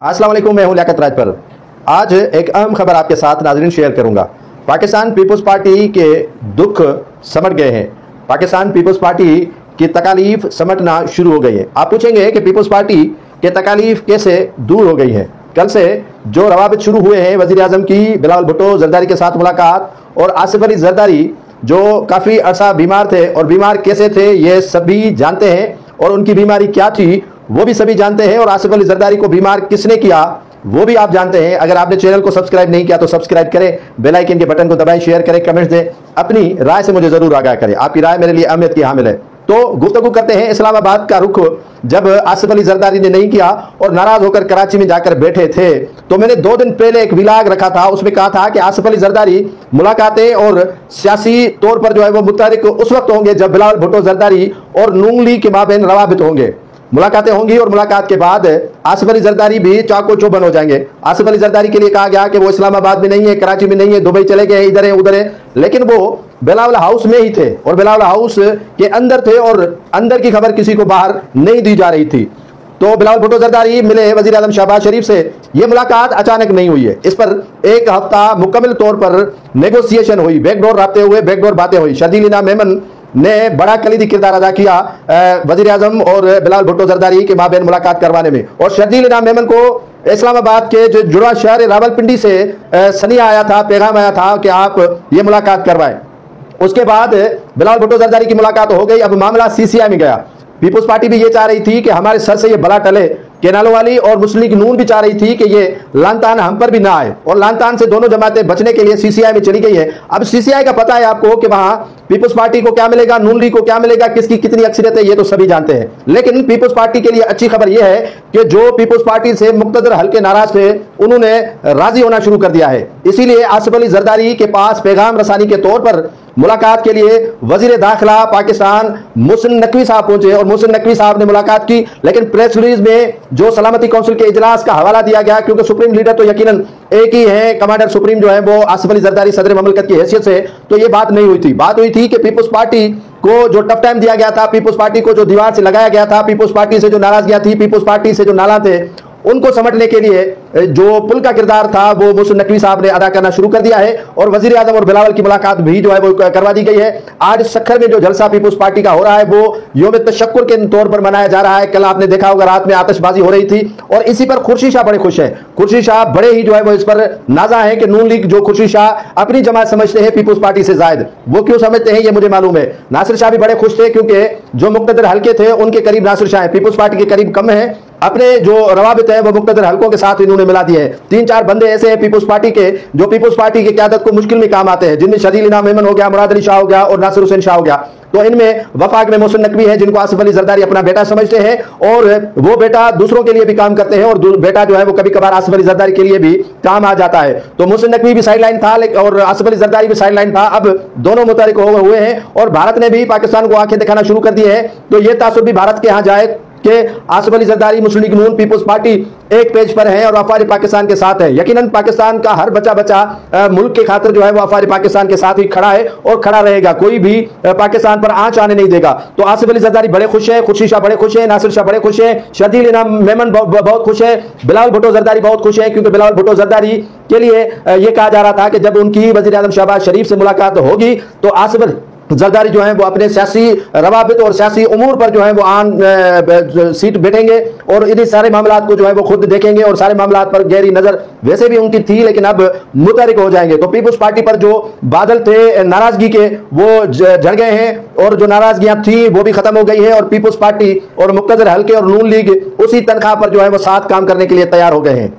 अस्सलाम वालेकुम, मैं हूं लियाकत राजपर। आज एक अहम खबर आपके साथ नाज़रीन शेयर करूंगा। पाकिस्तान पीपल्स पार्टी के दुख समट गए हैं। पाकिस्तान पीपल्स पार्टी की तकालीफ समटना शुरू हो गई है। आप पूछेंगे कि पीपल्स पार्टी के तकालीफ कैसे दूर हो गई है। कल से जो रवाबित शुरू हुए हैं, वज़ीर आज़म की बिलावल भुट्टो जरदारी के साथ मुलाकात और आसिफ अली जरदारी जो काफ़ी अरसा बीमार थे और बीमार कैसे थे ये सभी जानते हैं, और उनकी बीमारी क्या थी वो भी सभी जानते हैं, और आसिफ अली जरदारी को बीमार किसने किया वो भी आप जानते हैं। अगर आपने चैनल को सब्सक्राइब नहीं किया तो सब्सक्राइब करें, बेल आइकन के बटन को दबाएं, शेयर करें, कमेंट्स दें, अपनी राय से मुझे जरूर आगाह करें। आपकी राय मेरे लिए अहमियत की हामिल है। तो गुफ्तगू करते हैं इस्लामाबाद का रुख जब आसिफ अली जरदारी ने नहीं किया और नाराज होकर कराची में जाकर बैठे थे, तो मैंने 2 दिन पहले एक विलाग रखा था, उसमें कहा था कि आसिफ अली जरदारी मुलाकातें और सियासी तौर पर जो है वो मुतहरिक उस वक्त होंगे जब बिलावल भुट्टो जरदारी और नून लीग के माबैन रवाबित होंगे। मुलाकातें होंगी और मुलाकात के बाद आसिफ अली जरदारी भी चाको चौबंद हो जाएंगे। आसिफ अली जरदारी के लिए कहा गया कि वो इस्लामाबाद में नहीं है, कराची में नहीं है, दुबई चले गए, इधर है उधर है, लेकिन वो बिलावल हाउस में ही थे और बिलावल हाउस के अंदर थे और अंदर की खबर किसी को बाहर नहीं दी जा रही थी। तो बिलावल भुट्टो जरदारी मिले वज़ीर आज़म शहबाज शरीफ से। यह मुलाकात अचानक नहीं हुई है, इस पर 1 हफ्ता मुकम्मल तौर पर नेगोशिएशन हुई, बैकडोर राब्ते हुए, बैकडोर बातें हुई। शर्जील इनाम मेमन ने बड़ा कलीदी किरदार अदा किया वज़ीर आज़म और बिलावल भुट्टो जरदारी के माबैन मुलाकात करवाने में। और शर्जील इनाम मेमन को इस्लामाबाद के जो जुड़वा शहर रावलपिंडी से सनिया आया था, पैगाम आया था कि आप ये मुलाकात करवाएं। उसके बाद बिलावल भुट्टो जरदारी की मुलाकात हो गई। अब मामला सीसीआई में गया। पीपल्स पार्टी भी ये चाह रही थी कि हमारे सर से ये बला टले। केनालो वाली और मुस्लिम लीग नून भी चाह रही थी कि ये लानतान हम पर भी ना आए, और लानतान से दोनों जमातें बचने के लिए सीसीआई में चली गई है। अब सीसीआई का पता है आपको कि वहां पीपल्स पार्टी को क्या मिलेगा, नून लीग को क्या मिलेगा, किसकी कितनी अक्सरियत है, ये तो सभी जानते हैं। लेकिन पीपल्स पार्टी के लिए अच्छी खबर यह है कि जो पीपल्स पार्टी से मुक्तदर हल्के नाराज थे उन्होंने राजी होना शुरू कर दिया है। इसीलिए आसिफ अली जरदारी के पास पैगाम रसानी के तौर पर मुलाकात के लिए वजीर दाखिला पाकिस्तान मोहसिन नकवी साहब पहुंचे और मोहसिन नकवी साहब ने मुलाकात की। लेकिन प्रेस रिलीज में जो सलामती काउंसिल के इजलास का हवाला दिया गया, क्योंकि सुप्रीम लीडर तो यकीनन एक ही है, कमांडर सुप्रीम जो है वो आसिफ अली जरदारी सदर ममलकत की हैसियत से, तो ये बात नहीं हुई थी। बात हुई थी कि पीपल्स पार्टी को जो टफ टाइम दिया गया था, पीपल्स पार्टी को जो दीवार से लगाया गया था, पीपल्स पार्टी से जो नाराजगियां थी, पीपल्स पार्टी से जो नाला थे, उनको समझने के लिए जो पुल का किरदार था वो मोहसिन नकवी साहब ने अदा करना शुरू कर दिया है। और वजीर आजम और बिलावल की मुलाकात भी जो है वो करवा दी गई है। आज सखर में जो जलसा पीपल्स पार्टी का हो रहा है वो यौम तशक्कुर के तौर पर मनाया जा रहा है। कल आपने देखा होगा रात में आतिशबाजी हो रही थी और इसी पर खुर्शीद शाह बड़े खुश है। खुर्शीद शाह बड़े ही जो है वो इस पर नाजा है कि नून लीग जो खुर्शीद शाह अपनी जमात समझते हैं पीपल्स पार्टी से जायद, वो क्यों समझते हैं ये मुझे मालूम है। नासिर शाह भी बड़े खुश थे क्योंकि जो मुक्तदर हल्के थे उनके करीब नासिर शाह है, पीपल्स पार्टी के करीब कम है। अपने जो रवाबित है वो मुक्तदर हल्कों के साथ इन्होंने मिला दिए हैं। 3-4 बंदे ऐसे हैं पीपल्स पार्टी के जो पीपल्स पार्टी की क़यादत को मुश्किल में काम आते हैं, जिनमें शर्जील इनाम मेमन हो गया, मुराद अली शाह हो गया और नासिर हुसैन शाह हो गया। तो इनमें वफाक में मोहसिन नकवी है जिनको आसिफ अली जरदारी अपना बेटा समझते हैं और वो बेटा दूसरों के लिए भी काम करते हैं और बेटा जो है वो कभी कभार आसिफ अली जरदारी के लिए भी काम आ जाता है। तो मोहसिन नकवी भी साइडलाइन था और आसिफ अली जरदारी भी साइडलाइन था। अब दोनों मुतारिक हुए हैं और भारत ने भी पाकिस्तान को आंखें दिखाना शुरू कर दी है। तो ये तासुर भी भारत के यहाँ जाए कि आसिफ अली जरदारी, मुस्लिम लीग नून, पीपल्स पार्टी एक पेज पर है और वफारी पाकिस्तान के साथ है। यकीनन पाकिस्तान का हर बच्चा मुल्क के खातिर जो है वो वफारी पाकिस्तान के साथ ही खड़ा है और खड़ा रहेगा, कोई भी पाकिस्तान पर आंच आने नहीं देगा। तो आसिफ अली जरदारी बड़े खुश है, खुर्शीद शाह बड़े खुश है, नासिर शाह बड़े खुश है, शर्जील इनाम मेमन बहुत खुश है, बिलावल भुट्टो जरदारी बहुत खुश है, क्योंकि बिलावल भुट्टो जरदारी के लिए यह कहा जा रहा था कि जब उनकी वजीर आज़म शहबाज शरीफ से मुलाकात होगी तो आसिफ अली जरदारी जो है वो अपने सियासी रवाबित और सियासी उमूर पर जो है वो आन सीट बैठेंगे और इन्हीं सारे मामलात को जो है वो खुद देखेंगे और सारे मामलात पर गहरी नजर वैसे भी उनकी थी, लेकिन अब मुतहरिक हो जाएंगे। तो पीपल्स पार्टी पर जो बादल थे नाराजगी के वो झड़ गए हैं और जो नाराजगियां थी वो भी खत्म हो गई है और पीपल्स पार्टी और मुक्तदर हल्के और नून लीग उसी तनख्वाह पर जो है वो साथ काम करने के लिए तैयार हो गए हैं।